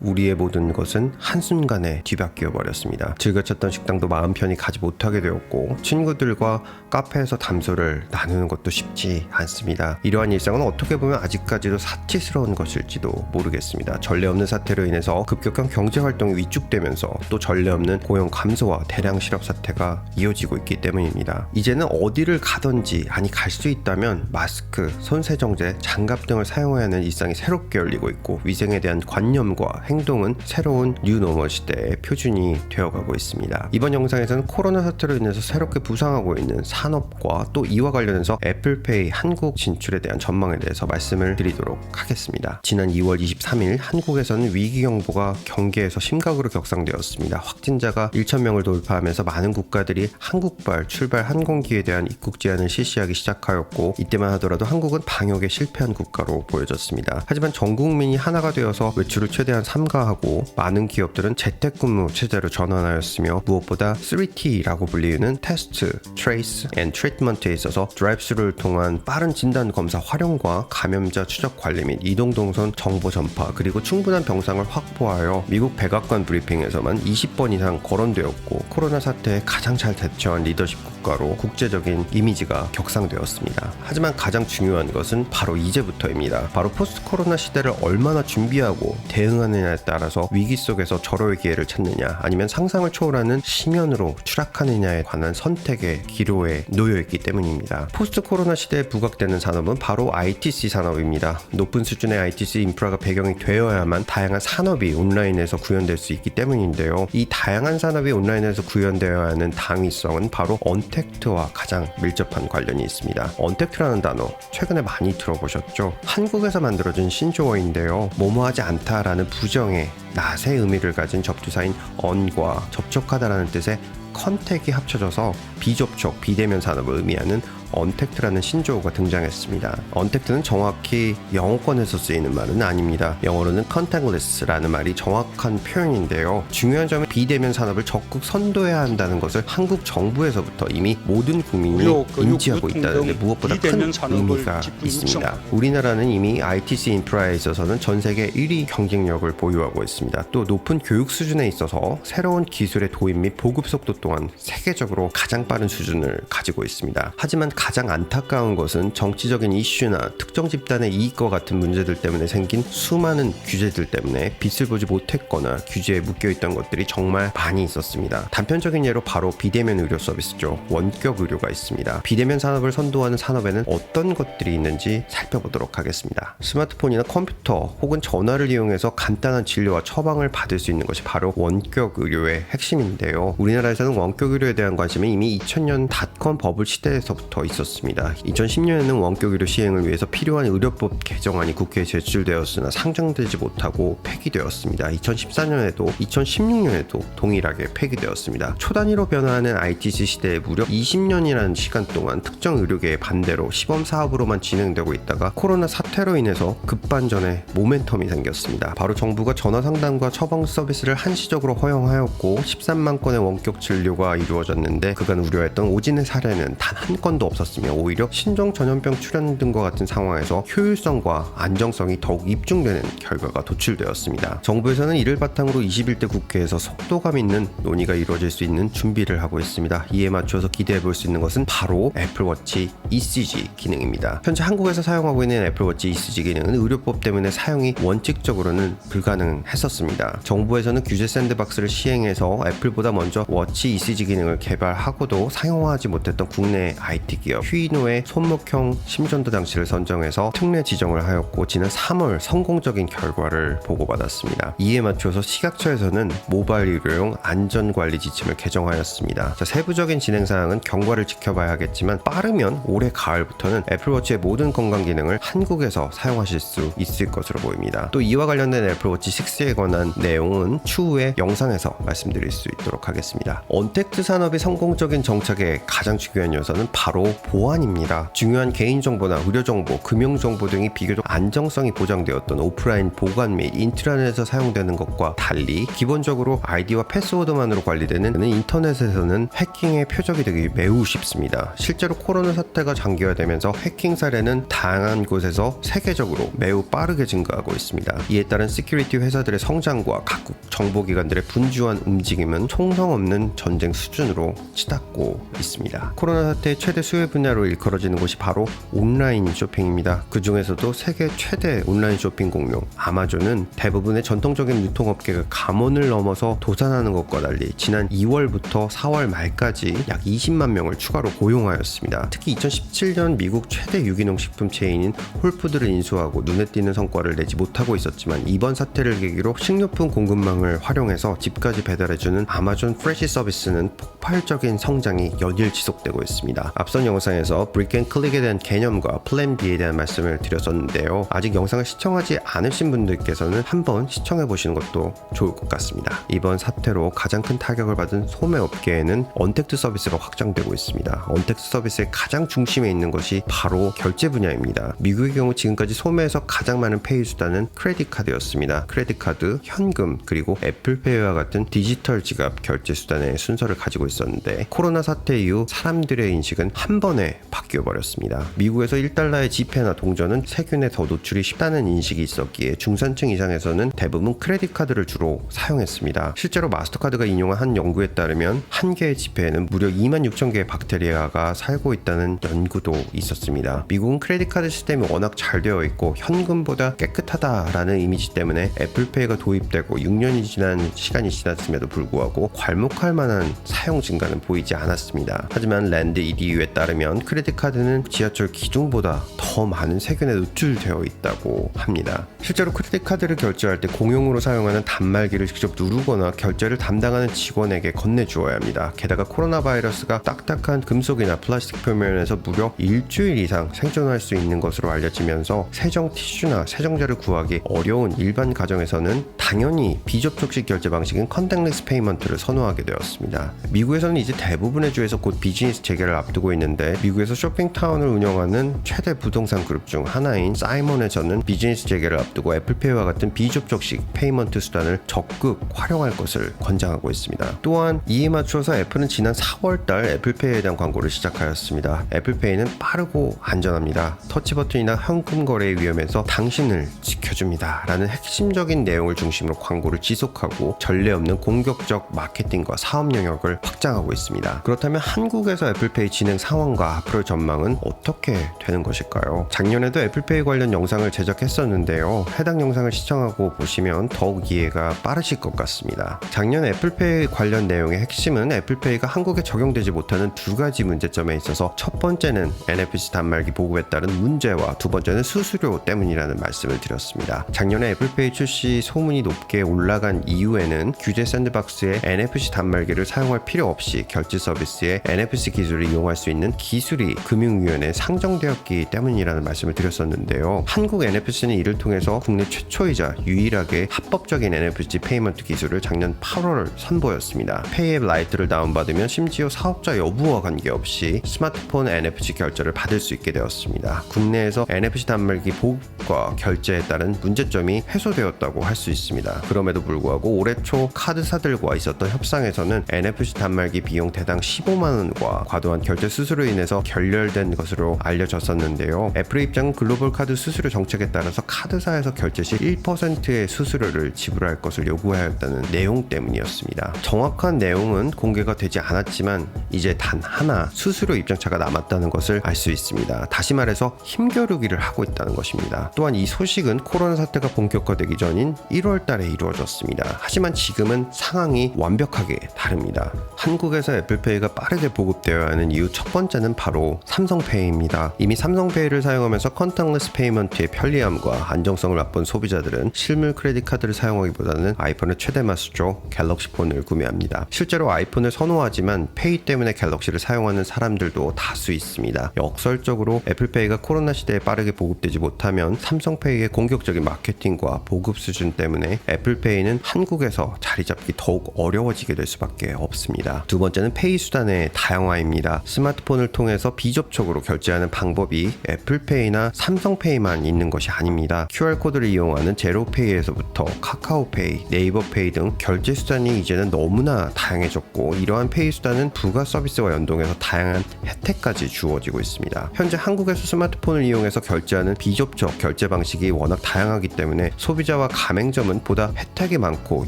우리의 모든 것은 한순간에 뒤바뀌어 버렸습니다. 즐겨찾던 식당도 마음 편히 가지 못하게 되었고, 친구들과 카페에서 담소를 나누는 것도 쉽지 않습니다. 이러한 일상은 어떻게 보면 아직까지도 사치스러운 것일지도 모르겠습니다. 전례 없는 사태로 인해서 급격한 경제활동이 위축되면서 또 전례 없는 고용 감소와 대량 실업 사태가 이어지고 있기 때문입니다. 이제는 어디를 가든지, 아니 갈 수 있다면 마스크, 손세정제, 장갑 등을 사용해야 하는 일상이 새롭게 열리고 있고, 위생에 대한 관념과 행동은 새로운 뉴노멀 시대의 표준이 되어가고 있습니다. 이번 영상에서는 코로나 사태로 인해서 새롭게 부상하고 있는 산업과 또 이와 관련해서 애플페이 한국 진출에 대한 전망에 대해서 말씀을 드리도록 하겠습니다. 지난 2월 23일 한국에서는 위기경보가 경계에서 심각으로 격상되었습니다. 확진자가 1,000명을 돌파하면서 많은 국가들이 한국발 출발 항공기에 대한 입국 제한을 실시하기 시작하였고, 이때만 하더라도 한국은 방역에 실패한 국가로 보여졌습니다. 하지만 전 국민이 하나가 되어서 외출을 최대한 삼가하고 많은 기업들은 재택근무 체제로 전환하였으며, 무엇보다 3T라고 불리는 테스트, 트레이스 앤 트리트먼트에 있어서 드라이브스루를 통한 빠른 진단 검사 활용과 감염자 추적 관리 및 이동 동선 정보 전파, 그리고 충분한 병상을 확보하여 미국 백악관 브리핑에서만 20번 이상 거론되었고, 코로나 사태에 가장 잘 대처한 리더십 국가로 국제적인 이미지가 격상되었습니다. 하지만 가장 중요한 것은 바로 이제부터입니다. 바로 포스트 코로나 시대를 얼마나 준비하고 대응하느냐에 따라서 위기 속에서 절호의 기회를 찾느냐, 아니면 상상을 초월하는 심연으로 추락하느냐에 관한 선택의 기로에 놓여있기 때문입니다. 포스트 코로나 시대에 부각되는 산업은 바로 ITC 산업입니다. 높은 수준의 ITC 인프라가 배경이 되어야만 다양한 산업이 온라인에서 구현될 수 있기 때문인데요. 이 다양한 산업이 온라인에서 구현되어야 하는 당위성은 바로 언택트와 가장 밀접한 관련이 있습니다. 언택트라는 단어 최근에 많이 들어보셨죠? 한국에서 만들어진 신조어인데요. 뭐뭐하지 않다라는 부정의 낫의 의미를 가진 접두사인 언과 접촉하다라는 뜻의 컨택이 합쳐져서 비접촉, 비대면 산업을 의미하는 언택트라는 신조어가 등장했습니다. 언택트는 정확히 영어권에서 쓰이는 말은 아닙니다. 영어로는 contactless라는 말이 정확한 표현인데요. 중요한 점은 비대면 산업을 적극 선도해야 한다는 것을 한국 정부에서부터 이미 모든 국민이 인지하고 있다는 데 무엇보다 큰 의미가 있습니다. 우리나라는 이미 ITC 인프라에 있어서는 전 세계 1위 경쟁력을 보유하고 있습니다. 또 높은 교육 수준에 있어서 새로운 기술의 도입 및 보급 속도 또한 세계적으로 가장 빠른 수준을 가지고 있습니다. 하지만 가장 안타까운 것은 정치적인 이슈나 특정 집단의 이익과 같은 문제들 때문에 생긴 수많은 규제들 때문에 빛을 보지 못했거나 규제에 묶여있던 것들이 정말 많이 있었습니다. 단편적인 예로 바로 비대면 의료 서비스죠. 원격 의료가 있습니다. 비대면 산업을 선도하는 산업에는 어떤 것들이 있는지 살펴보도록 하겠습니다. 스마트폰이나 컴퓨터 혹은 전화를 이용해서 간단한 진료와 처방을 받을 수 있는 것이 바로 원격 의료의 핵심인데요. 우리나라에서는 원격 의료에 대한 관심이 이미 2000년 닷컴 버블 시대에서부터 있었습니다. 2010년에는 원격 의료 시행을 위해서 필요한 의료법 개정안이 국회에 제출되었으나 상정되지 못하고 폐기되었습니다. 2014년에도 2016년에도 동일하게 폐기되었습니다. 초단위로 변화하는 ITC 시대에 무려 20년이라는 시간 동안 특정 의료계의 반대로 시범 사업으로만 진행되고 있다가 코로나 사태로 인해서 급반전의 모멘텀이 생겼습니다. 바로 정부가 전화 상담과 처방 서비스를 한시적으로 허용하였고 13만 건의 원격 진료가 이루어졌는데, 그간 우려했던 오진의 사례는 단 한 건도 없었으며 오히려 신종 전염병 출현 등과 같은 상황에서 효율성과 안정성이 더욱 입증되는 결과가 도출되었습니다. 정부에서는 이를 바탕으로 21대 국회에서 속도감 있는 논의가 이루어질 수 있는 준비를 하고 있습니다. 이에 맞춰서 기대해 볼 수 있는 것은 바로 애플워치 ECG 기능입니다. 현재 한국에서 사용하고 있는 애플워치 ECG 기능은 의료법 때문에 사용이 원칙적으로는 불가능했었습니다. 정부에서는 규제 샌드박스를 시행해서 애플보다 먼저 워치 ECG 기능을 개발하고도 사용하지 못했던 국내 IT 기업 휴이노의 손목형 심전도 장치를 선정해서 특례 지정을 하였고, 지난 3월 성공적인 결과를 보고받았습니다. 이에 맞춰서 식약처에서는 모바일 의료용 안전관리 지침을 개정하였습니다. 세부적인 진행사항은 경과를 지켜봐야 하겠지만 빠르면 올해 가을부터는 애플워치의 모든 건강 기능을 한국에서 사용하실 수 있을 것으로 보입니다. 또 이와 관련된 애플워치 6에 관한 내용은 추후에 영상에서 말씀드릴 수 있도록 하겠습니다. 언택트 산업의 성공적인 정착의 가장 중요한 요소는 바로 보안입니다. 중요한 개인정보나 의료정보, 금융정보 등이 비교적 안정성이 보장되었던 오프라인 보관 및 인트라넷에서 사용되는 것과 달리 기본적으로 아이디와 패스워드만으로 관리되는 인터넷에서는 해킹의 표적이 되기 매우 쉽습니다. 실제로 코로나 사태가 장기화되면서 해킹 사례는 다양한 곳에서 세계적으로 매우 빠르게 증가하고 있습니다. 이에 따른 시큐리티 회사들의 성장과 각국 정보기관들의 분주한 움직임은 총성 없는 전쟁 수준으로 치닫고 있습니다. 코로나 사태의 최대 수혜 분야로 일컬어지는 곳이 바로 온라인 쇼핑입니다. 그 중에서도 세계 최대 온라인 쇼핑 공룡 아마존은 대부분의 전통적인 유통업계가 감원을 넘어서 도산하는 것과 달리 지난 2월부터 4월 말까지 약 20만 명을 추가로 고용하였습니다. 특히 2017년 미국 최대 유기농 식품 체인인 홀푸드를 인수하고 눈에 띄는 성과를 내지 못하고 있었지만 이번 사태를 계기로 식료품 공급망을 활용해서 집까지 배달해주는 아마존 프레시 서비스는 폭발적인 성장이 연일 지속되고 있습니다. 앞선 영상에서 브릭앤클릭에 대한 개념과 플랜 B에 대한 말씀을 드렸었는데요. 아직 영상을 시청하지 않으신 분들께서는 한번 시청해보시는 것도 좋을 것 같습니다. 이번 사태로 가장 큰 타격을 받은 소매업계에는 언택트 서비스가 확장되고 있습니다. 언택트 서비스의 가장 중심에 있는 것이 바로 결제 분야입니다. 미국의 경우 지금까지 소매에서 가장 많은 페이 수단은 크레딧 카드였습니다. 크레딧 카드, 현금, 그리고 애플페이와 같은 디지털 지갑 결제 수단의 순서를 가지고 있었는데 코로나 사태 이후 사람들의 인식은 한 번에 바뀌어 버렸습니다. 미국에서 1달러의 지폐나 동전은 세균에 더 노출이 쉽다는 인식이 있었기에 중산층 이상에서는 대부분 크레딧 카드를 주로 사용했습니다. 실제로 마스터카드가 인용한 한 연구에 따르면 한 개의 지폐에는 무려 26,000개의 박테리아가 살고 있다는 연구도 있었습니다. 미국은 크레딧 카드 시스템이 워낙 잘 되어 있고 현금보다 깨끗하다라는 이미지 때문에 애플페이가 도입되고 6년이 지난 시간이 지났음에도 불구하고 괄목할 만한 사용 증가는 보이지 않았습니다. 하지만 랜드 EDU에 따르면 크레딧 카드는 지하철 기둥보다 더 많은 세균에 노출되어 있다고 합니다. 실제로 크레딧 카드를 결제할 때 공용으로 사용하는 단말기를 직접 누르거나 결제를 담당하는 직원에게 건네주어야 합니다. 게다가 코로나 바이러스가 딱딱한 금속이나 플라스틱 표면에서 무려 일주일 이상 생존할 수 있는 것으로 알려지면서 세정 티슈나 세정제를 구하기 어려운 일반 가정에서는 당연히 비접촉식 결제 방식인 컨택리스 페이먼트를 선호하게 되었습니다. 미국에서는 이제 대부분의 주에서 곧 비즈니스 재개를 앞두고 있는데 미국에서 쇼핑타운을 운영하는 최대 부동산 그룹 중 하나인 사이먼에서는 비즈니스 재개를 앞두고 애플페이와 같은 비접촉식 페이먼트 수단을 적극 활용할 것을 권장하고 있습니다. 또한 이에 맞춰서 애플은 지난 4월달 애플페이에 대한 광고를 시작하였습니다. 애플페이는 빠르고 안전합니다. 터치 버튼이나 현금 거래의 위험에서 당신을 지켜줍니다 라는 핵심적인 내용을 중심으로 광고를 지속하고 전례 없는 공격적 마케팅과 사업 영역을 확장하고 있습니다. 그렇다면 한국에서 애플페이 진행 상황과 앞으로의 전망은 어떻게 되는 것일까요? 작년에도 애플페이 관련 영상을 제작했었는데요. 해당 영상을 시청하고 보시면 더욱 이해가 빠르실 것 같습니다. 작년 애플페이 관련 내용의 핵심은 애플페이가 한국에 적용되지 못하는 두 가지 문제점에 있어서 첫 번째는 NFC 단말기 보급에 따른 문제와 두 번째는 수수료 때문이라는 말씀을 드렸습니다. 작년에 애플페이 출시 소문이 높게 올라간 이후에는 규제 샌드박스에 NFC 단말기를 사용할 필요 없이 결제 서비스에 NFC 기술을 이용할 수 있는 기술이 금융위원회에 상정되었기 때문이라는 말씀을 드렸었는데요. 한국 NFC는 이를 통해서 국내 최초이자 유일하게 합법적인 NFC 페이먼트 기술을 작년 8월 선보였습니다. 페이앱 라이트를 다운받으면 심지어 사업자 여부와 관계없이 스마트폰 NFC 결제를 받을 수 있게 되었습니다. 국내에서 NFC 단말기 보급과 결제에 따른 문제점이 해소되었다고 할 수 있습니다. 그럼에도 불구하고 올해 초 카드사들과 있었던 협상에서는 NFC 단말기 비용 대당 15만원과 과도한 결제 수수료로 인해서 결렬된 것으로 알려졌었는데요. 애플의 입장은 글로벌 카드 수수료 정책에 따라서 카드사에서 결제 시 1%의 수수료를 지불할 것을 요구하였다는 내용 때문이었습니다. 정확한 내용은 공개가 되지 않았지만 이제 단 하나 수수료 입장차가 남았다는 것을 알 수 있습니다. 다시 말해서 힘겨루기를 하고 있다는 것입니다. 또한 이 소식은 코로나 사태가 본격화되기 전인 1월 달에 이루어졌습니다. 하지만 지금은 상황이 완벽하게 다릅니다. 한국에서 애플페이가 빠르게 보급되어야 하는 이유 첫 번째는 바로 삼성페이입니다. 이미 삼성페이를 사용하면서 컨택리스 페이먼트의 편리함과 안정성을 맛본 소비자들은 실물 크레딧 카드를 사용하기보다는 아이폰의 최대 마수죠 갤럭시 폰을 구매합니다. 실제로 아이폰을 선호하지만 페이 때문에 갤럭시를 사용하는 사람들도 다수 있습니다. 역설적으로 애플페이가 코로나 시대에 빠르게 보급되지 못하면 삼성페이의 공격적인 마케팅과 보급 수준 때문에 애플페이는 한국에서 자리 잡기 더욱 어려워지게 될 수밖에 없습니다. 두 번째는 페이 수단의 다양화입니다. 스마트폰을 스마트폰을 통해서 비접촉으로 결제하는 방법이 애플페이나 삼성페이만 있는 것이 아닙니다. QR코드를 이용하는 제로페이에서부터 카카오페이, 네이버페이 등 결제 수단이 이제는 너무나 다양해졌고, 이러한 페이 수단은 부가 서비스와 연동해서 다양한 혜택까지 주어지고 있습니다. 현재 한국에서 스마트폰을 이용해서 결제하는 비접촉 결제 방식이 워낙 다양하기 때문에 소비자와 가맹점은 보다 혜택이 많고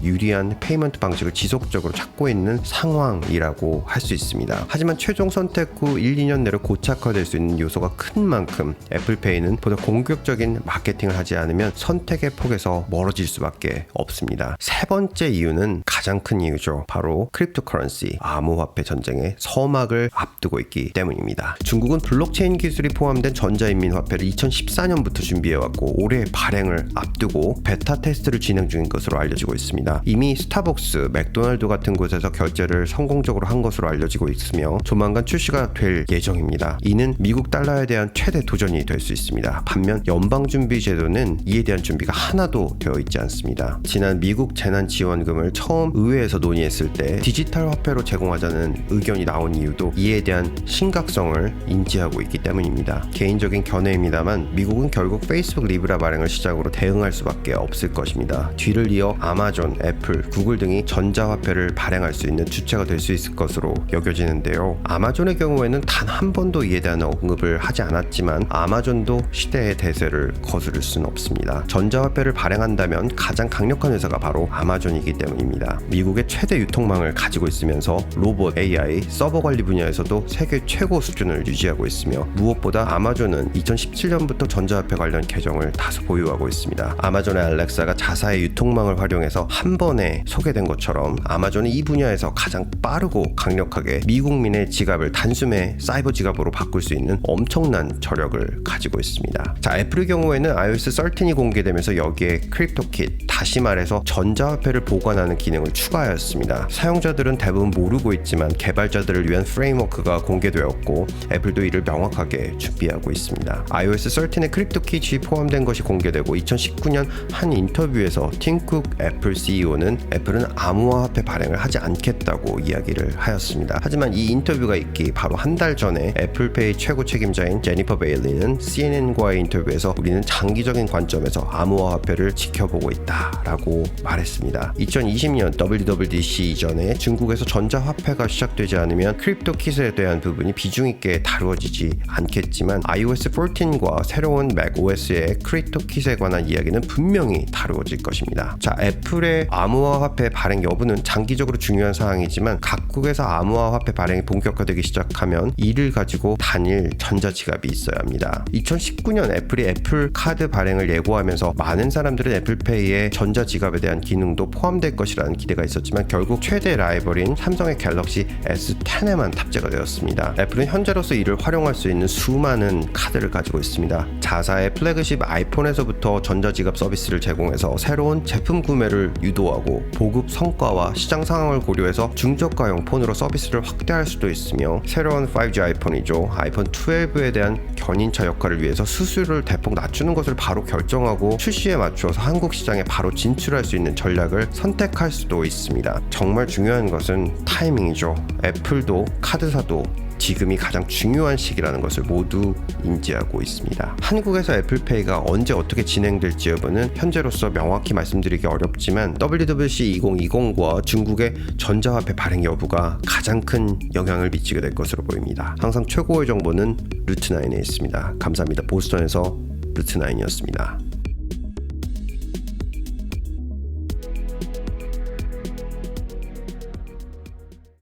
유리한 페이먼트 방식을 지속적으로 찾고 있는 상황이라고 할 수 있습니다. 하지만 최종 선택 후 1, 2년 내로 고착화될 수 있는 요소가 큰 만큼 애플페이는 보다 공격적인 마케팅을 하지 않으면 선택의 폭에서 멀어질 수밖에 없습니다. 세 번째 이유는 가장 큰 이유죠. 바로 크립토커런시, 암호화폐 전쟁의 서막을 앞두고 있기 때문입니다. 중국은 블록체인 기술이 포함된 전자인민화폐를 2014년부터 준비해왔고 올해 발행을 앞두고 베타 테스트를 진행 중인 것으로 알려지고 있습니다. 이미 스타벅스, 맥도날드 같은 곳에서 결제를 성공적으로 한 것으로 알려지고 있으며 조만간 출시가 될 예정입니다. 이는 미국 달러에 대한 최대 도전이 될 수 있습니다. 반면 연방준비제도는 이에 대한 준비가 하나도 되어 있지 않습니다. 지난 미국 재난지원금을 처음 의회에서 논의했을 때 디지털 화폐로 제공하자는 의견이 나온 이유도 이에 대한 심각성을 인지하고 있기 때문입니다. 개인적인 견해입니다만 미국은 결국 페이스북 리브라 발행을 시작으로 대응할 수밖에 없을 것입니다. 뒤를 이어 아마존, 애플, 구글 등이 전자화폐를 발행할 수 있는 주체가 될 수 있을 것으로 여겨지는데요. 아마존의 경우에는 단 한 번도 이에 대한 언급을 하지 않았지만 아마존도 시대의 대세를 거스를 수는 없습니다. 전자화폐를 발행한다면 가장 강력한 회사가 바로 아마존이기 때문입니다. 미국의 최대 유통망을 가지고 있으면서 로봇, AI, 서버 관리 분야에서도 세계 최고 수준을 유지하고 있으며 무엇보다 아마존은 2017년부터 전자화폐 관련 계정을 다수 보유하고 있습니다. 아마존의 알렉사가 자사의 유통망을 활용해서 한 번에 소개된 것처럼 아마존은 이 분야에서 가장 빠르고 강력하게 미국민의 지갑을 단숨에 사이버 지갑으로 바꿀 수 있는 엄청난 저력을 가지고 있습니다. 자, 애플의 경우에는 iOS 13이 공개되면서 여기에 크립토킷, 다시 말해서 전자화폐를 보관하는 기능을 추가하였습니다. 사용자들은 대부분 모르고 있지만 개발자들을 위한 프레임워크가 공개되었고 애플도 이를 명확하게 준비하고 있습니다. iOS 13에 크립토킷이 포함된 것이 공개되고 2019년 한 인터뷰에서 팀 쿡 애플 CEO는 애플은 암호화폐 발행을 하지 않겠다고 이야기를 하였습니다. 하지만 이 인터뷰가 있기 바로 한 달 전에 애플페이 최고 책임자인 제니퍼 베일리는 CNN과의 인터뷰에서 우리는 장기적인 관점에서 암호화폐를 지켜보고 있다라고 말했습니다. 2020년 WWDC 이전에 중국에서 전자화폐가 시작되지 않으면 크립토킷에 대한 부분이 비중 있게 다루어지지 않겠지만 iOS 14과 새로운 macOS의 크립토킷에 관한 이야기는 분명히 다루어질 것입니다. 자, 애플의 암호화폐 발행 여부는 장기적으로 중요한 사항이지만 각국에서 암호화폐 발행이 본격화되기 시작하면 이를 가지고 단일 전자지갑이 있어야 합니다. 2019년 애플이 애플 카드 발행을 예고하면서 많은 사람들은 애플페이에 전자지갑에 대한 기능도 포함될 것이라는 기대가 있었지만 결국 최대 라이벌인 삼성의 갤럭시 S10에만 탑재가 되었습니다. 애플은 현재로서 이를 활용할 수 있는 수많은 카드를 가지고 있습니다. 자사의 플래그십 아이폰에서부터 전자지갑 서비스를 제공해서 새로운 제품 구매를 유도하고 보급 성과와 시장 상황을 고려해서 중저가형 폰으로 서비스를 확대할 수도 있으며 새로운 5G 아이폰이죠. 아이폰 12에 대한 견인차 역할을 위해서 수수료를 대폭 낮추는 것을 바로 결정하고 출시에 맞추어서 한국 시장에 바로 진출할 수 있는 전략을 선택할 수도 있습니다. 정말 중요한 것은 타이밍이죠. 애플도 카드사도 지금이 가장 중요한 시기라는 것을 모두 인지하고 있습니다. 한국에서 애플페이가 언제 어떻게 진행될지 여부는 현재로서 명확히 말씀드리기 어렵지만 WWDC 2020과 중국의 전자화폐 발행 여부가 가장 큰 영향을 미치게 될 것으로 보입니다. 항상 최고의 정보는 루트9에 있습니다. 감사합니다. 보스턴에서 루트9이었습니다.